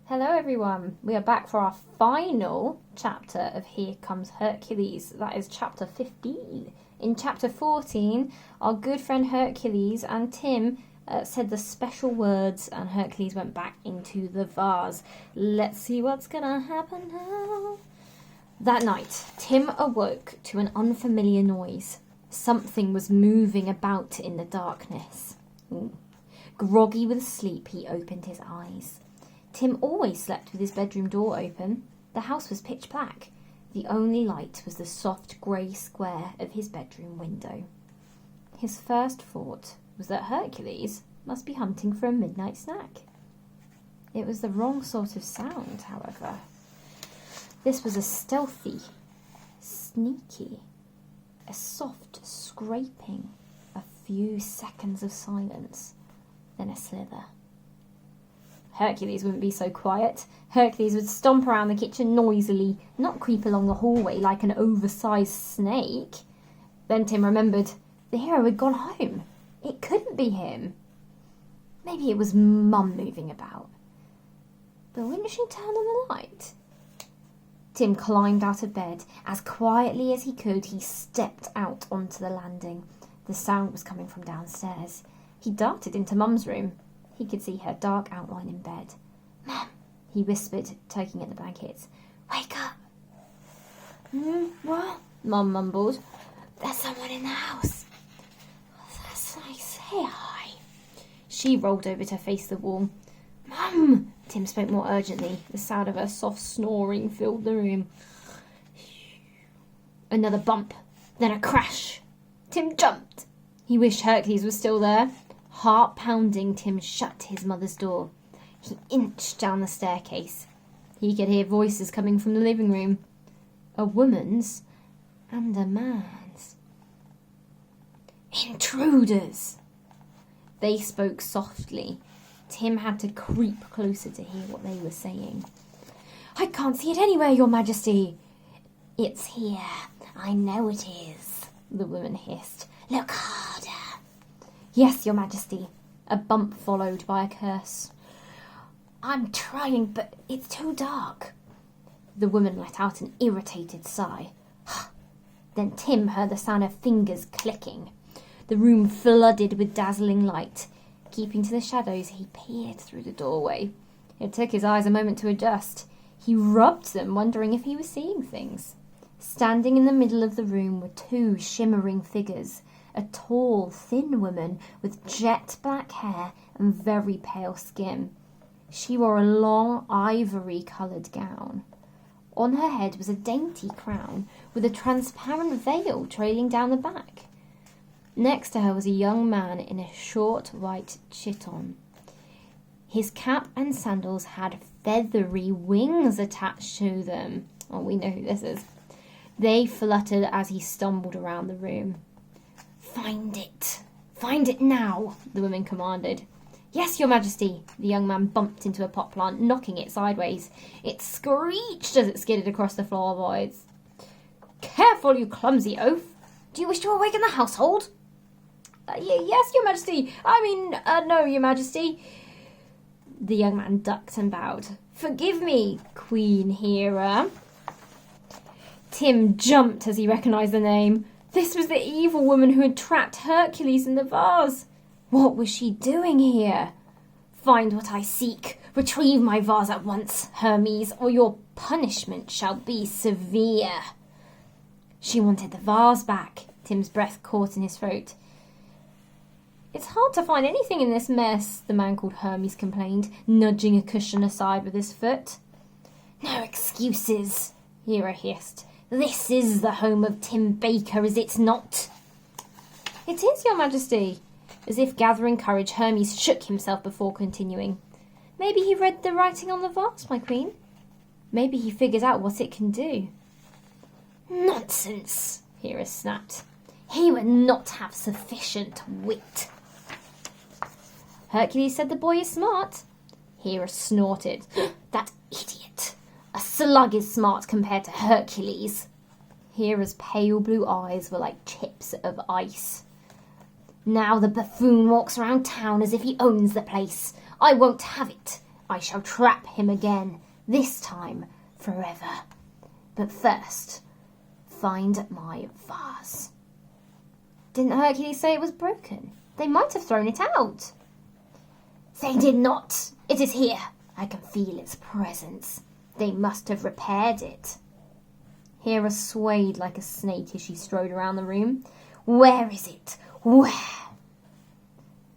Hello everyone, we are back for our final chapter of Here Comes Hercules. That is chapter 15. In chapter 14, our good friend Hercules and Tim said the special words and Hercules went back into the vase. Let's see what's gonna happen now. That night, Tim awoke to an unfamiliar noise. Something was moving about in the darkness. Groggy with sleep, he opened his eyes. Tim always slept with his bedroom door open. The house was pitch black. The only light was the soft grey square of his bedroom window. His first thought was that Hercules must be hunting for a midnight snack. It was the wrong sort of sound, however. This was a stealthy, sneaky, a soft scraping, a few seconds of silence, then a slither. Hercules wouldn't be so quiet. Hercules would stomp around the kitchen noisily, not creep along the hallway like an oversized snake. Then Tim remembered the hero had gone home. It couldn't be him. Maybe it was Mum moving about. But wouldn't she turn on the light? Tim climbed out of bed. As quietly as he could, he stepped out onto the landing. The sound was coming from downstairs. He darted into Mum's room. He could see her dark outline in bed. "Mum," he whispered, tugging at the blankets. "Wake up." "What?" Mum mumbled. "There's someone in the house." "That's nice. Say hi." She rolled over to face the wall. "Mum!" Tim spoke more urgently. The sound of her soft snoring filled the room. Another bump, then a crash. Tim jumped. He wished Hercules was still there. Heart pounding, Tim shut his mother's door. He inched down the staircase. He could hear voices coming from the living room. A woman's and a man's. "Intruders!" They spoke softly. Tim had to creep closer to hear what they were saying. "I can't see it anywhere, Your Majesty." "It's here. I know it is," the woman hissed. "Look harder." "Yes, Your Majesty." A bump followed by a curse. "I'm trying, but it's too dark." The woman let out an irritated sigh. Then Tim heard the sound of fingers clicking. The room flooded with dazzling light. Keeping to the shadows, he peered through the doorway. It took his eyes a moment to adjust. He rubbed them, wondering if he was seeing things. Standing in the middle of the room were two shimmering figures. A tall, thin woman with jet black hair and very pale skin. She wore a long, ivory-coloured gown. On her head was a dainty crown with a transparent veil trailing down the back. Next to her was a young man in a short white chiton. His cap and sandals had feathery wings attached to them. Oh, we know who this is. They fluttered as he stumbled around the room. "Find it! Find it now!" the woman commanded. "Yes, Your Majesty!" The young man bumped into a pot plant, knocking it sideways. It screeched as it skidded across the floorboards. "Careful, you clumsy oaf! Do you wish to awaken the household?" Yes, Your Majesty! No, Your Majesty!" The young man ducked and bowed. "Forgive me, Queen Hera." Tim jumped as he recognised the name. This was the evil woman who had trapped Hercules in the vase. What was she doing here? "Find what I seek. Retrieve my vase at once, Hermes, or your punishment shall be severe." She wanted the vase back. Tim's breath caught in his throat. "It's hard to find anything in this mess," the man called Hermes complained, nudging a cushion aside with his foot. "No excuses," Hera hissed. "This is the home of Tim Baker, is it not?" "It is, Your Majesty." As if gathering courage, Hermes shook himself before continuing. "Maybe he read the writing on the vase, my queen. Maybe he figured out what it can do." "Nonsense," Hera snapped. "He would not have sufficient wit." "Hercules said the boy is smart." Hera snorted. "That idiot! A slug is smart compared to Hercules." Hera's pale blue eyes were like chips of ice. "Now the buffoon walks around town as if he owns the place. I won't have it. I shall trap him again, this time forever. But first, find my vase. Didn't Hercules say it was broken? They might have thrown it out. They did not. It is here. I can feel its presence. They must have repaired it. Hera swayed like a snake as she strode around the room. Where is it? Where?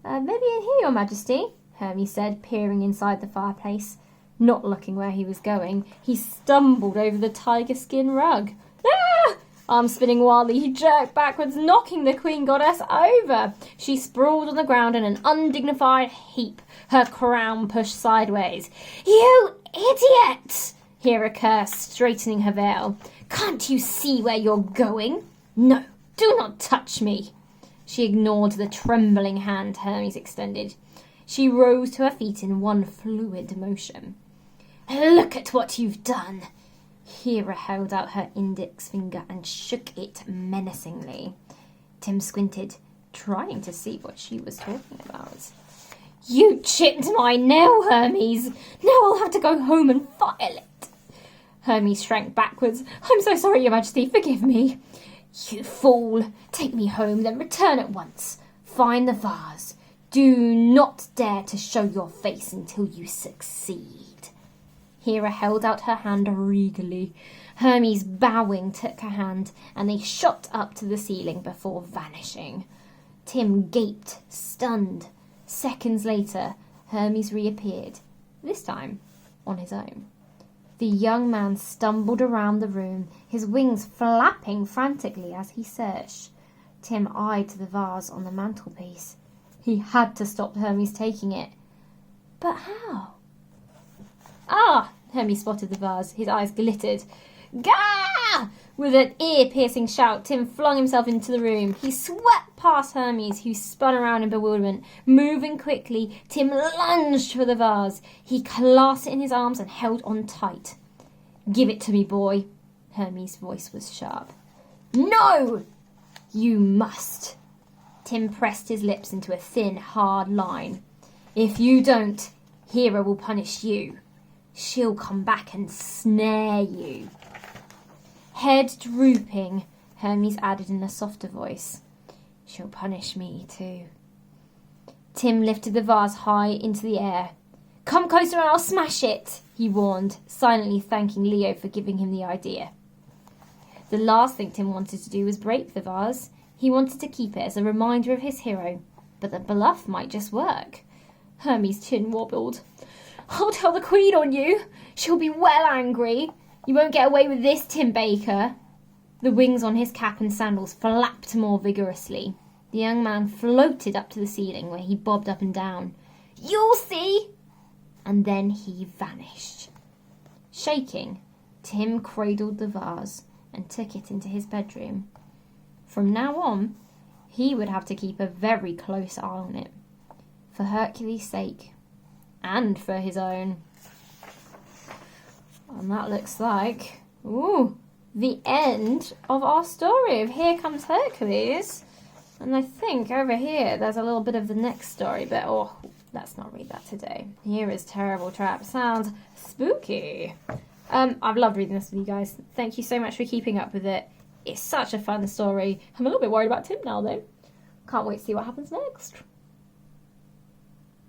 Maybe in here, Your Majesty, Hermes said, peering inside the fireplace. Not looking where he was going, he stumbled over the tiger skin rug. Ah! Arms spinning wildly, he jerked backwards, knocking the queen goddess over. She sprawled on the ground in an undignified heap, her crown pushed sideways. You idiot! Hera cursed, straightening her veil. Can't you see where you're going? No, do not touch me. She ignored the trembling hand Hermes extended. She rose to her feet in one fluid motion. Look at what you've done. Hera held out her index finger and shook it menacingly. Tim squinted, trying to see what she was talking about. You chipped my nail, Hermes. Now I'll have to go home and file it. Hermes shrank backwards. I'm so sorry, Your Majesty. Forgive me. You fool. Take me home, then return at once. Find the vase. Do not dare to show your face until you succeed. Hera held out her hand regally. Hermes, bowing, took her hand, and they shot up to the ceiling before vanishing. Tim gaped, stunned. Seconds later, Hermes reappeared, this time on his own. The young man stumbled around the room, his wings flapping frantically as he searched. Tim eyed the vase on the mantelpiece. He had to stop Hermes taking it. But how? Ah! Hermes spotted the vase. His eyes glittered. Gah! With an ear-piercing shout, Tim flung himself into the room. He swept past Hermes, who spun around in bewilderment. Moving quickly, Tim lunged for the vase. He clasped it in his arms and held on tight. Give it to me, boy. Hermes' voice was sharp. No! You must. Tim pressed his lips into a thin, hard line. If you don't, Hera will punish you. She'll come back and snare you. Head drooping, Hermes added in a softer voice. She'll punish me too. Tim lifted the vase high into the air. Come closer and I'll smash it, he warned, silently thanking Leo for giving him the idea. The last thing Tim wanted to do was break the vase. He wanted to keep it as a reminder of his hero, but the bluff might just work. Hermes' chin wobbled. I'll tell the Queen on you. She'll be well angry. You won't get away with this, Tim Baker. The wings on his cap and sandals flapped more vigorously. The young man floated up to the ceiling where he bobbed up and down. You'll see! And then he vanished. Shaking, Tim cradled the vase and took it into his bedroom. From now on, he would have to keep a very close eye on it. For Hercules' sake. And for his own. And that looks like, the end of our story of Here Comes Hercules. And I think over here there's a little bit of the next story, but let's not read that today. Here is Terrible Trap. Sounds spooky. I've loved reading this with you guys. Thank you so much for keeping up with it. It's such a fun story. I'm a little bit worried about Tim now though. Can't wait to see what happens next.